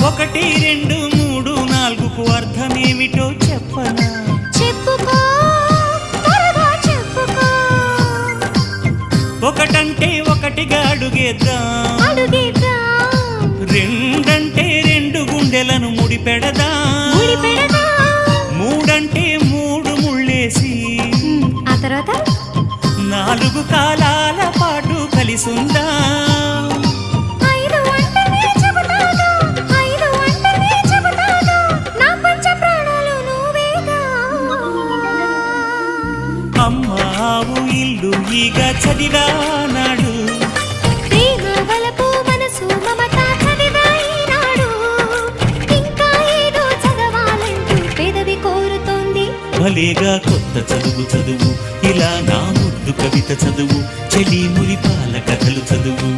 ఒకటి రెండు మూడు నాలుగుకు అర్థమేమిటో చెప్పనా? చెప్పుకో, త్వరగా చెప్పుకో. ఒకటంటే ఒకటిగా అడుగేద్దాం, రెండంటే రెండు గుండెలను ముడిపెడదాం, మూడంటే మూడు ముళ్ళేసి ఆ తర్వాత నాలుగు కాలాల పాటు కలిసుందాం. అమ్మావు ఇల్లు ఈగ చదివానాడు, ప్రేమ వలపు మనసు మమత చదివాయినాడు. ఇంకా ఏదో చదవాలంటూ పెదవి కోరుతోంది. భలేగా కొత్త చదువు చదువు, ఇలా నా ముద్దు కవిత చదువు, చెలి మురిపాల కథలు చదువు.